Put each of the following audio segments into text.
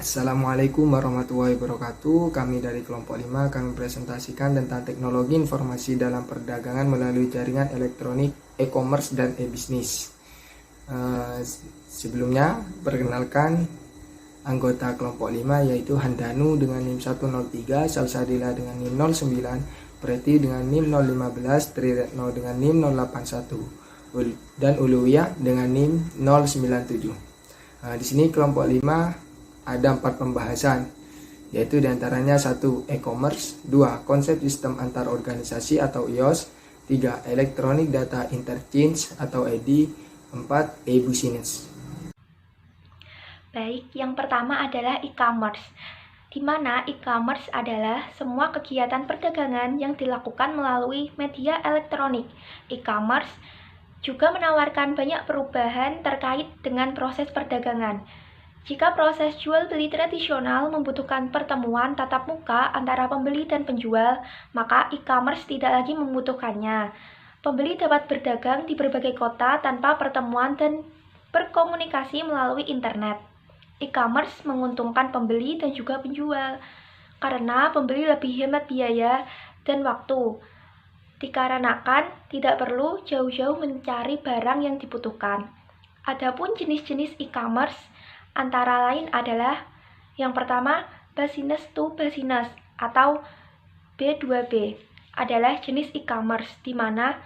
Assalamualaikum warahmatullahi wabarakatuh. Kami dari kelompok 5 kami presentasikan tentang teknologi informasi dalam perdagangan melalui jaringan elektronik, e-commerce dan e-bisnis. Sebelumnya perkenalkan anggota kelompok 5 yaitu Handanu dengan NIM 103, Salsadila dengan NIM 09, Preti dengan NIM 015, Triretno dengan NIM 081 dan Uluwiyah dengan NIM 097. Di sini kelompok 5 ada 4 pembahasan, yaitu diantaranya 1. E-commerce, 2. Konsep sistem antar organisasi atau IOS, 3. Electronic Data Interchange atau EDI, 4. E-business. Baik, yang pertama adalah e-commerce, di mana e-commerce adalah semua kegiatan perdagangan yang dilakukan melalui media elektronik. E-commerce juga menawarkan banyak perubahan terkait dengan proses perdagangan. Jika proses jual beli tradisional membutuhkan pertemuan tatap muka antara pembeli dan penjual, maka e-commerce tidak lagi membutuhkannya. Pembeli dapat berdagang di berbagai kota tanpa pertemuan dan berkomunikasi melalui internet. E-commerce menguntungkan pembeli dan juga penjual, karena pembeli lebih hemat biaya dan waktu, dikarenakan tidak perlu jauh-jauh mencari barang yang dibutuhkan. Adapun jenis-jenis e-commerce antara lain adalah yang pertama, business to business atau B2B adalah jenis e-commerce di mana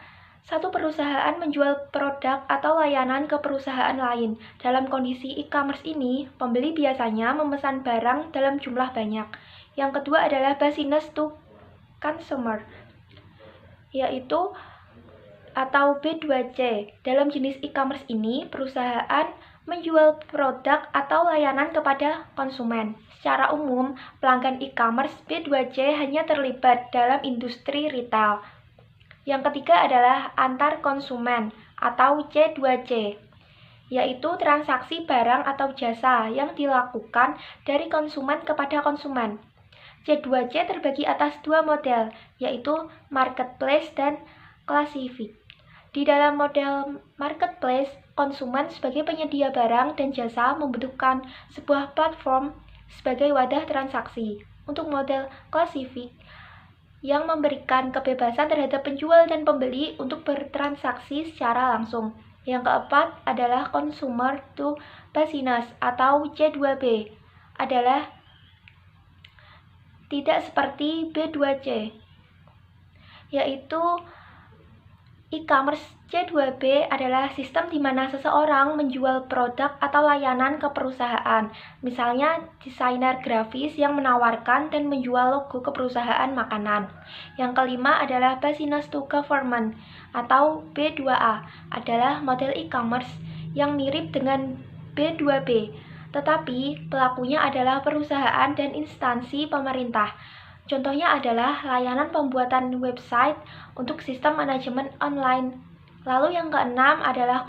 satu perusahaan menjual produk atau layanan ke perusahaan lain. Dalam kondisi e-commerce ini, pembeli biasanya memesan barang dalam jumlah banyak. Yang kedua adalah business to consumer, yaitu atau B2C. Dalam jenis e-commerce ini, perusahaan menjual produk atau layanan kepada konsumen. Secara umum, pelanggan e-commerce B2C hanya terlibat dalam industri retail. Yang ketiga adalah antar konsumen atau C2C, yaitu transaksi barang atau jasa yang dilakukan dari konsumen kepada konsumen. C2C terbagi atas dua model, yaitu marketplace dan classified. Di dalam model marketplace, konsumen sebagai penyedia barang dan jasa membutuhkan sebuah platform sebagai wadah transaksi. Untuk model classified, yang memberikan kebebasan terhadap penjual dan pembeli untuk bertransaksi secara langsung. Yang keempat adalah consumer to business atau C2B, adalah tidak seperti B2C, yaitu e-commerce C2B adalah sistem di mana seseorang menjual produk atau layanan ke perusahaan. Misalnya, desainer grafis yang menawarkan dan menjual logo ke perusahaan makanan. Yang kelima adalah business to government atau B2A, adalah model e-commerce yang mirip dengan B2B, tetapi pelakunya adalah perusahaan dan instansi pemerintah. Contohnya adalah layanan pembuatan website untuk sistem manajemen online. Lalu yang keenam adalah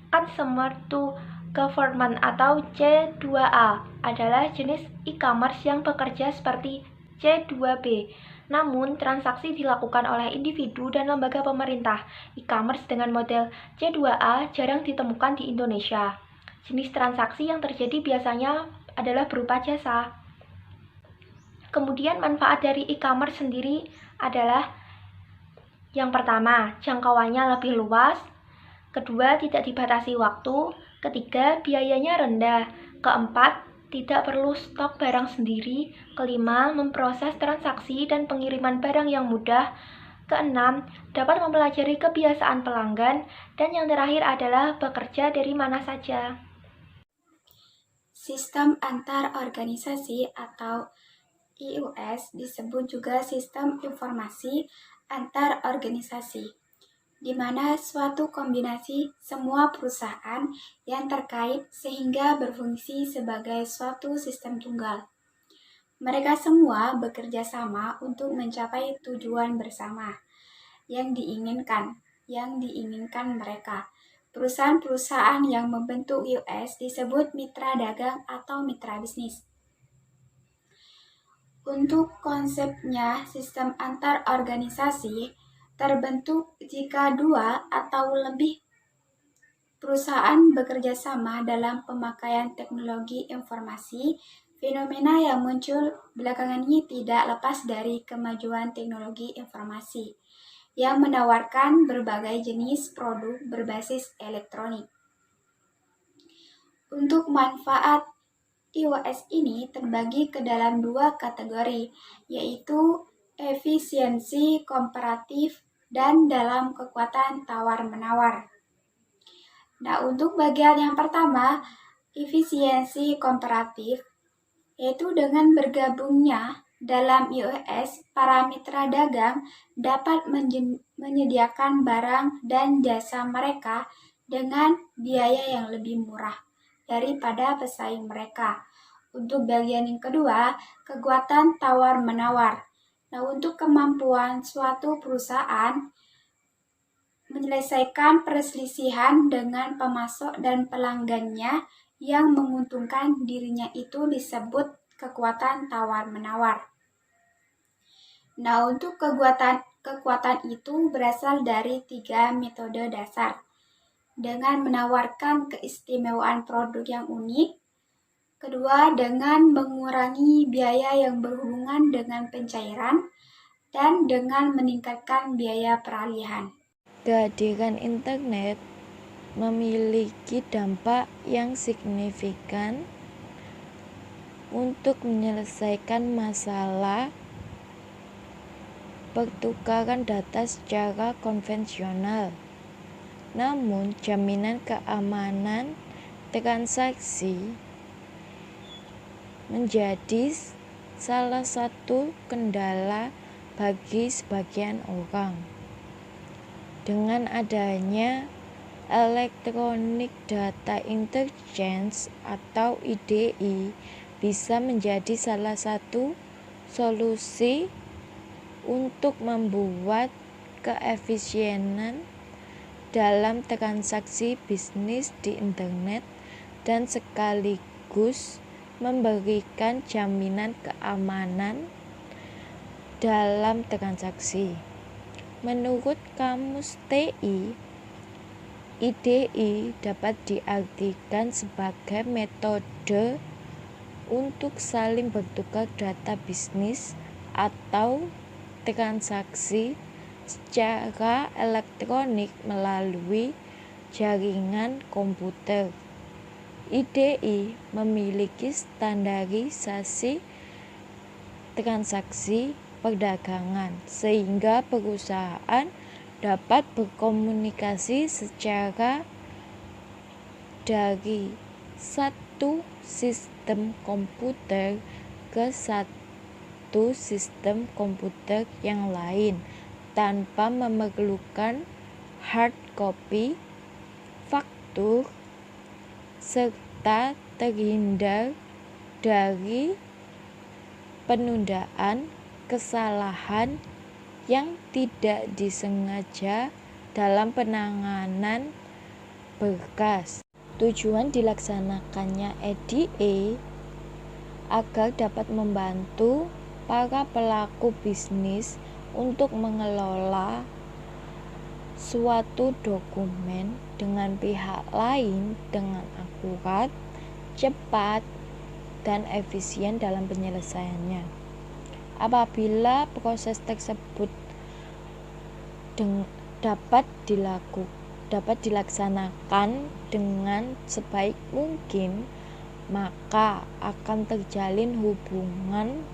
consumer to government atau C2A, adalah jenis e-commerce yang bekerja seperti C2B. Namun, transaksi dilakukan oleh individu dan lembaga pemerintah. E-commerce dengan model C2A jarang ditemukan di Indonesia. Jenis transaksi yang terjadi biasanya adalah berupa jasa. Kemudian manfaat dari e-commerce sendiri adalah yang pertama, jangkauannya lebih luas. Kedua, tidak dibatasi waktu. Ketiga, biayanya rendah. Keempat, tidak perlu stok barang sendiri. Kelima, memproses transaksi dan pengiriman barang yang mudah. Keenam, dapat mempelajari kebiasaan pelanggan. Dan yang terakhir adalah bekerja dari mana saja. Sistem antar organisasi atau IUS disebut juga sistem informasi antar organisasi, di mana suatu kombinasi semua perusahaan yang terkait sehingga berfungsi sebagai suatu sistem tunggal. Mereka semua bekerja sama untuk mencapai tujuan bersama yang diinginkan mereka. Perusahaan-perusahaan yang membentuk IUS disebut mitra dagang atau mitra bisnis. Untuk konsepnya, sistem antar organisasi terbentuk jika dua atau lebih perusahaan bekerja sama dalam pemakaian teknologi informasi. Fenomena yang muncul belakangan ini tidak lepas dari kemajuan teknologi informasi yang menawarkan berbagai jenis produk berbasis elektronik. Untuk manfaat iOS ini terbagi ke dalam dua kategori, yaitu efisiensi komparatif dan dalam kekuatan tawar-menawar. Nah, untuk bagian yang pertama, efisiensi komparatif, yaitu dengan bergabungnya dalam iOS, para mitra dagang dapat menyediakan barang dan jasa mereka dengan biaya yang lebih murah daripada pesaing mereka. Untuk bagian yang kedua, kekuatan tawar-menawar. Nah, untuk kemampuan suatu perusahaan menyelesaikan perselisihan dengan pemasok dan pelanggannya yang menguntungkan dirinya itu disebut kekuatan tawar-menawar. Nah, untuk kekuatan itu berasal dari 3 metode dasar. Dengan menawarkan keistimewaan produk yang unik. Kedua, dengan mengurangi biaya yang berhubungan dengan pencairan. Dan dengan meningkatkan biaya peralihan. Kehadiran internet memiliki dampak yang signifikan untuk menyelesaikan masalah pertukaran data secara konvensional. Namun, jaminan keamanan transaksi menjadi salah satu kendala bagi sebagian orang. Dengan adanya Electronic Data Interchange atau IDI bisa menjadi salah satu solusi untuk membuat keefisienan dalam transaksi bisnis di internet dan sekaligus memberikan jaminan keamanan dalam transaksi. Menurut Kamus TI, IDI dapat diartikan sebagai metode untuk saling bertukar data bisnis atau transaksi secara elektronik melalui jaringan komputer. IDI memiliki standarisasi transaksi perdagangan sehingga perusahaan dapat berkomunikasi secara dari satu sistem komputer ke satu sistem komputer yang lain tanpa memerlukan hard copy, faktur, serta terhindar dari penundaan kesalahan yang tidak disengaja dalam penanganan berkas. Tujuan dilaksanakannya EDA agar dapat membantu para pelaku bisnis untuk mengelola suatu dokumen dengan pihak lain dengan akurat, cepat, dan efisien dalam penyelesaiannya. Apabila proses tersebut dapat dilaksanakan dengan sebaik mungkin, maka akan terjalin hubungan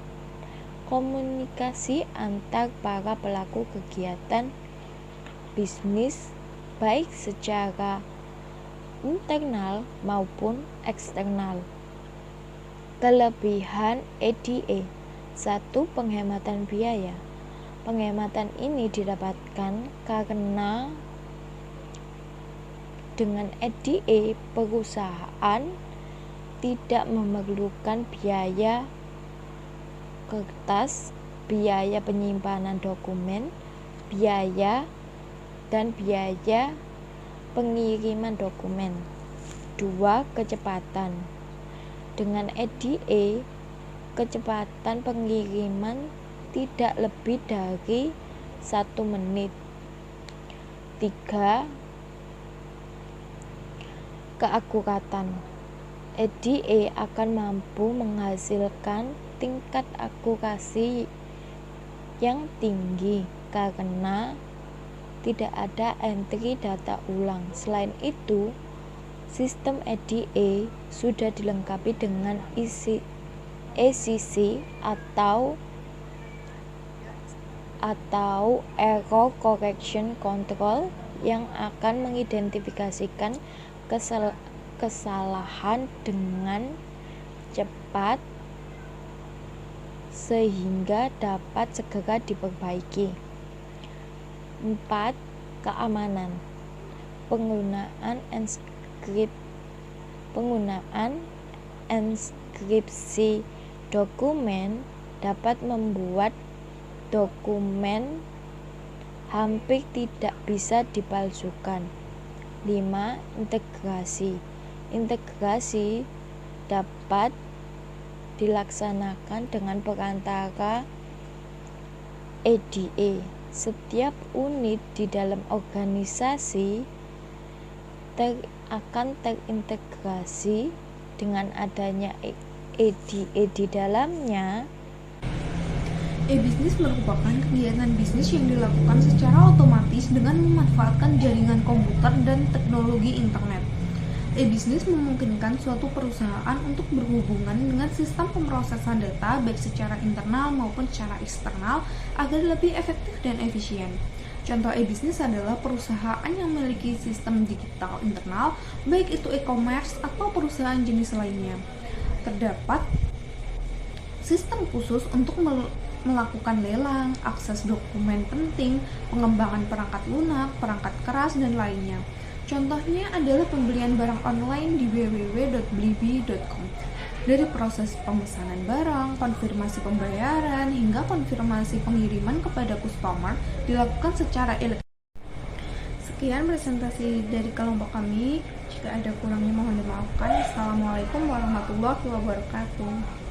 komunikasi antar para pelaku kegiatan bisnis baik secara internal maupun eksternal. Kelebihan EDA: 1. Penghematan biaya. Penghematan ini didapatkan karena dengan EDA perusahaan tidak memerlukan biaya kertas, biaya penyimpanan dokumen, biaya pengiriman dokumen. 2. Kecepatan. Dengan EDA kecepatan pengiriman tidak lebih dari 1 menit. 3. keakuratan. EDA akan mampu menghasilkan tingkat akurasi yang tinggi karena tidak ada entry data ulang. Selain itu, sistem EDA sudah dilengkapi dengan ACC atau Error Correction Control yang akan mengidentifikasikan kesalahan dengan cepat sehingga dapat segera diperbaiki. 4. Keamanan. Penggunaan enskripsi dokumen dapat membuat dokumen hampir tidak bisa dipalsukan. 5. Integrasi. Integrasi dapat dilaksanakan dengan perantara EDA. Setiap unit di dalam organisasi akan terintegrasi dengan adanya EDA di dalamnya. E-bisnis merupakan kegiatan bisnis yang dilakukan secara otomatis dengan memanfaatkan jaringan komputer dan teknologi internet. E-bisnis memungkinkan suatu perusahaan untuk berhubungan dengan sistem pemrosesan data baik secara internal maupun secara eksternal agar lebih efektif dan efisien. Contoh e-bisnis adalah perusahaan yang memiliki sistem digital internal, baik itu e-commerce atau perusahaan jenis lainnya. Terdapat sistem khusus untuk melakukan lelang, akses dokumen penting, pengembangan perangkat lunak, perangkat keras, dan lainnya. Contohnya adalah pembelian barang online di www.blibli.com. Dari proses pemesanan barang, konfirmasi pembayaran, hingga konfirmasi pengiriman kepada customer dilakukan secara elektronik. Sekian presentasi dari kelompok kami. Jika ada kurangnya mohon dimaafkan. Assalamualaikum warahmatullahi wabarakatuh.